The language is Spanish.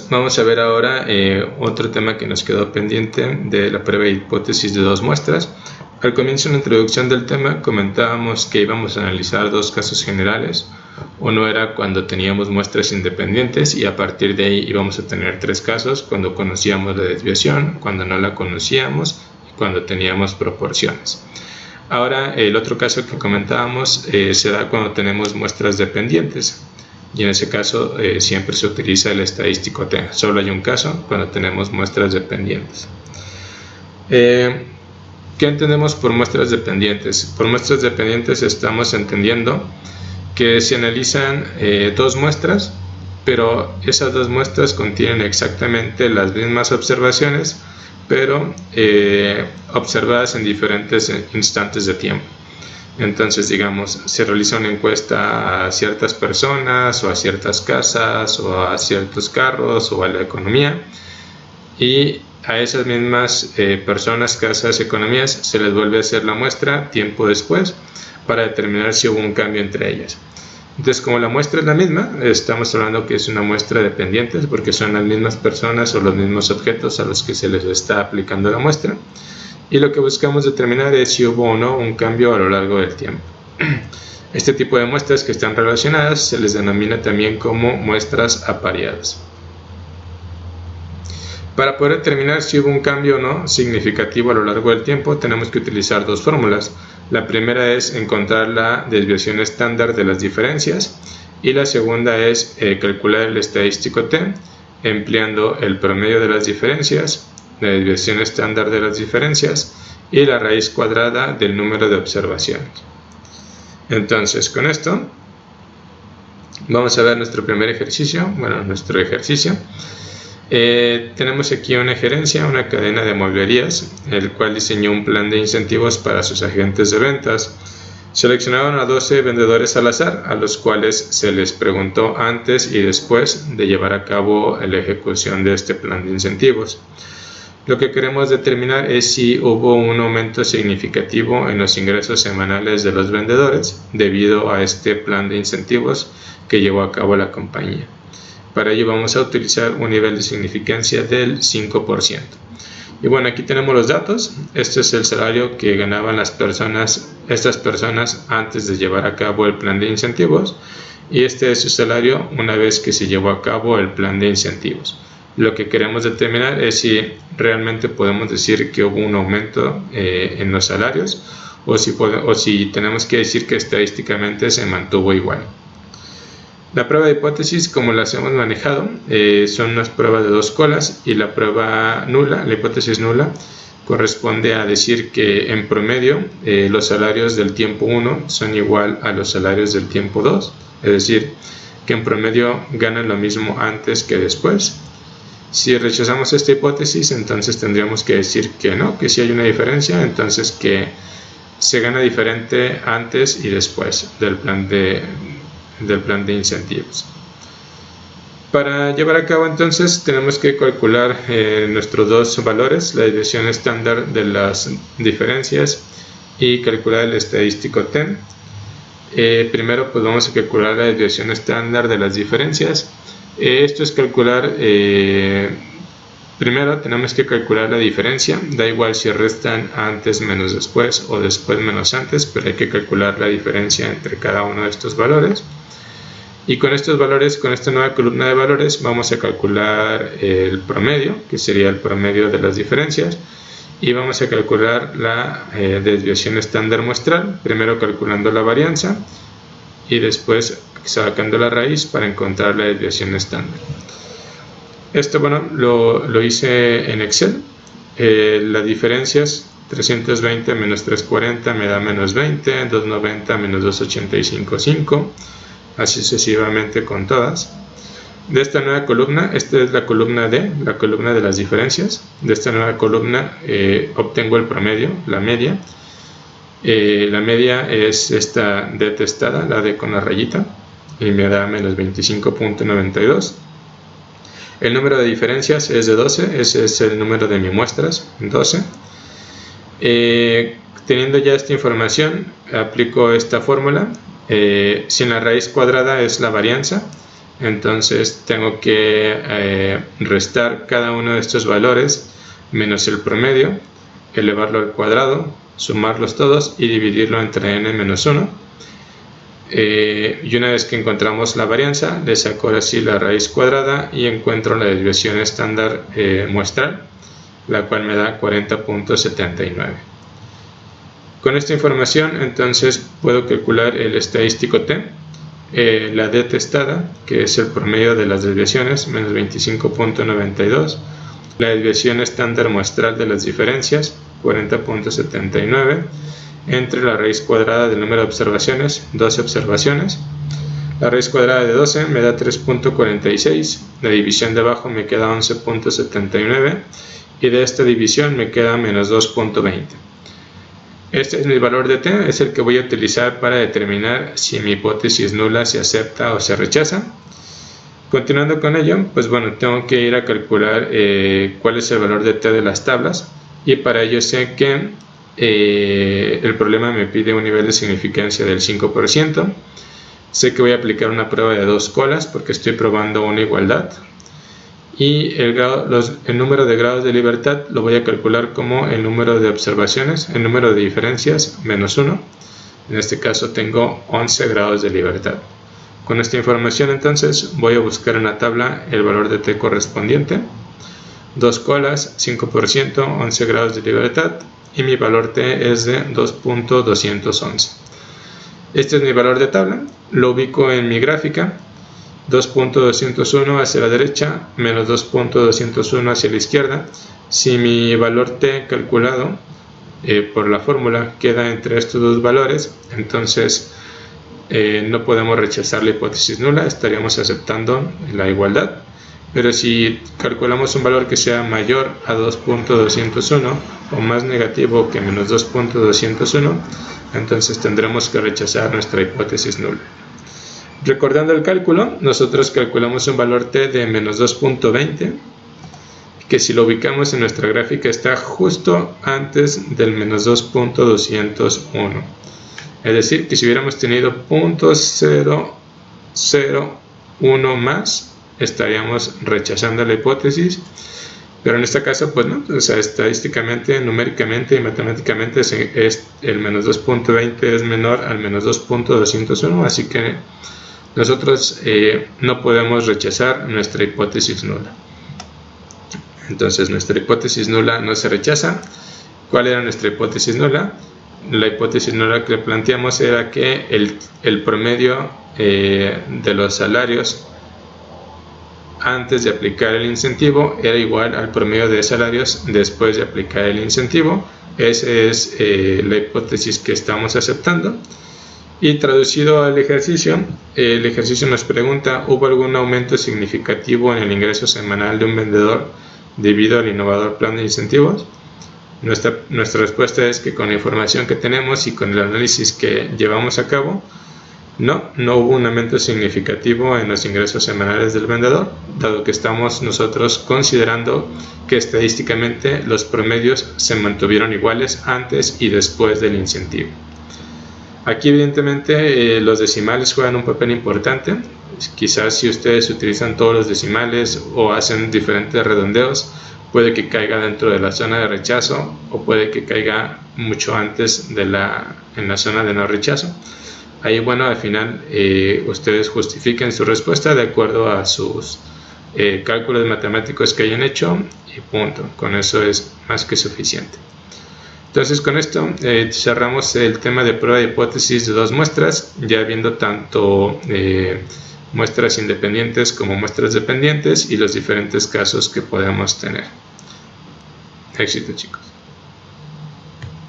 Vamos a ver ahora otro tema que nos quedó pendiente de la prueba de hipótesis de dos muestras. Al comienzo, en la introducción del tema, comentábamos que íbamos a analizar dos casos generales. Uno era cuando teníamos muestras independientes y a partir de ahí íbamos a tener tres casos: cuando conocíamos la desviación, cuando no la conocíamos y cuando teníamos proporciones. Ahora, el otro caso que comentábamos se da cuando tenemos muestras dependientes. Y en ese caso siempre se utiliza el estadístico T. Solo hay un caso cuando tenemos muestras dependientes. ¿Qué entendemos por muestras dependientes? Por muestras dependientes estamos entendiendo que se analizan dos muestras, pero esas dos muestras contienen exactamente las mismas observaciones, pero observadas en diferentes instantes de tiempo. Entonces, digamos, se realiza una encuesta a ciertas personas o a ciertas casas o a ciertos carros o a la economía, y a esas mismas personas, casas, economías se les vuelve a hacer la muestra tiempo después para determinar si hubo un cambio entre ellas. Entonces, como la muestra es la misma, estamos hablando que es una muestra dependiente porque son las mismas personas o los mismos objetos a los que se les está aplicando la muestra. Y lo que buscamos determinar es si hubo o no un cambio a lo largo del tiempo. Este tipo de muestras que están relacionadas se les denomina también como muestras apareadas. Para poder determinar si hubo un cambio o no significativo a lo largo del tiempo, tenemos que utilizar dos fórmulas. La primera es encontrar la desviación estándar de las diferencias, y la segunda es calcular el estadístico T empleando el promedio de las diferencias, la desviación estándar de las diferencias y la raíz cuadrada del número de observaciones. Entonces, con esto vamos a ver nuestro primer ejercicio. Nuestro ejercicio. Tenemos aquí una gerencia, una cadena de mueblerías, el cual diseñó un plan de incentivos para sus agentes de ventas. Seleccionaron a 12 vendedores al azar, a los cuales se les preguntó antes y después de llevar a cabo la ejecución de este plan de incentivos. Lo que queremos determinar es si hubo un aumento significativo en los ingresos semanales de los vendedores debido a este plan de incentivos que llevó a cabo la compañía. Para ello vamos a utilizar un nivel de significancia del 5%. Y bueno, aquí tenemos los datos. Este es el salario que ganaban estas personas antes de llevar a cabo el plan de incentivos, y este es su salario una vez que se llevó a cabo el plan de incentivos. Lo que queremos determinar es si realmente podemos decir que hubo un aumento en los salarios o si tenemos que decir que estadísticamente se mantuvo igual. La prueba de hipótesis, como las hemos manejado, son unas pruebas de dos colas, y la prueba nula, la hipótesis nula, corresponde a decir que en promedio los salarios del tiempo 1 son igual a los salarios del tiempo 2, es decir, que en promedio ganan lo mismo antes que después. Si rechazamos esta hipótesis, entonces tendríamos que decir que no, que sí hay una diferencia, entonces que se gana diferente antes y después del plan de incentivos. Para llevar a cabo entonces tenemos que calcular nuestros dos valores, la desviación estándar de las diferencias y calcular el estadístico T. Primero pues vamos a calcular la desviación estándar de las diferencias. Esto es calcular, primero tenemos que calcular la diferencia, da igual si restan antes menos después o después menos antes, pero hay que calcular la diferencia entre cada uno de estos valores. Y con estos valores, con esta nueva columna de valores, vamos a calcular el promedio, que sería el promedio de las diferencias, y vamos a calcular la desviación estándar muestral, primero calculando la varianza y después sacando la raíz para encontrar la desviación estándar. Esto, lo hice en Excel. Las diferencias: 320 menos 340 me da menos 20, 290 menos 285.5, así sucesivamente con todas. De esta nueva columna, esta es la columna D, la columna de las diferencias. De esta nueva columna obtengo el promedio, la media. La media es esta D testada, la D con la rayita, y me da menos 25.92. El número de diferencias es de 12, ese es el número de mis muestras, 12. Teniendo ya esta información, aplico esta fórmula. Si en la raíz cuadrada es la varianza, entonces tengo que restar cada uno de estos valores menos el promedio, elevarlo al cuadrado, sumarlos todos y dividirlo entre n menos 1. Y una vez que encontramos la varianza, le saco ahora sí la raíz cuadrada y encuentro la desviación estándar muestral, la cual me da 40.79. Con esta información entonces puedo calcular el estadístico t, la d testada, que es el promedio de las desviaciones, menos 25.92, la desviación estándar muestral de las diferencias, 40.79, entre la raíz cuadrada del número de observaciones, 12 observaciones. La raíz cuadrada de 12 me da 3.46, la división de abajo me queda 11.79 y de esta división me queda menos 2.20. Este es mi valor de t, es el que voy a utilizar para determinar si mi hipótesis nula se acepta o se rechaza. Continuando con ello, pues bueno, tengo que ir a calcular cuál es el valor de t de las tablas, y para ello sé que el problema me pide un nivel de significancia del 5%. Sé que voy a aplicar una prueba de 2 colas porque estoy probando una igualdad, y el número de grados de libertad lo voy a calcular como el número de observaciones, el número de diferencias menos 1. En este caso tengo 11 grados de libertad. Con esta información entonces voy a buscar en la tabla el valor de t correspondiente, 2 colas, 5%, 11 grados de libertad, y mi valor t es de 2.211. Este es mi valor de tabla, lo ubico en mi gráfica, 2.201 hacia la derecha, menos 2.201 hacia la izquierda. Si mi valor t calculado por la fórmula queda entre estos dos valores, entonces no podemos rechazar la hipótesis nula, estaríamos aceptando la igualdad. Pero si calculamos un valor que sea mayor a 2.201 o más negativo que menos 2.201, entonces tendremos que rechazar nuestra hipótesis nula. Recordando el cálculo, nosotros calculamos un valor t de menos 2.20, que si lo ubicamos en nuestra gráfica está justo antes del menos 2.201. Es decir, que si hubiéramos tenido 0.001 más, estaríamos rechazando la hipótesis, pero en este caso pues no, o sea, estadísticamente, numéricamente y matemáticamente el menos 2.20 es menor al menos 2.201, así que nosotros no podemos rechazar nuestra hipótesis nula. Entonces nuestra hipótesis nula no se rechaza. ¿Cuál era nuestra hipótesis nula? La hipótesis nula que planteamos era que el promedio de los salarios antes de aplicar el incentivo era igual al promedio de salarios después de aplicar el incentivo. Esa es la hipótesis que estamos aceptando. Y traducido al ejercicio, el ejercicio nos pregunta: ¿hubo algún aumento significativo en el ingreso semanal de un vendedor debido al innovador plan de incentivos? Nuestra respuesta es que con la información que tenemos y con el análisis que llevamos a cabo, no hubo un aumento significativo en los ingresos semanales del vendedor, dado que estamos nosotros considerando que estadísticamente los promedios se mantuvieron iguales antes y después del incentivo. Aquí evidentemente los decimales juegan un papel importante. Quizás si ustedes utilizan todos los decimales o hacen diferentes redondeos, puede que caiga dentro de la zona de rechazo o puede que caiga mucho antes en la zona de no rechazo. Ahí, bueno, al final ustedes justifiquen su respuesta de acuerdo a sus cálculos matemáticos que hayan hecho y punto. Con eso es más que suficiente. Entonces, con esto cerramos el tema de prueba de hipótesis de dos muestras, ya viendo tanto muestras independientes como muestras dependientes y los diferentes casos que podemos tener. Éxito, chicos.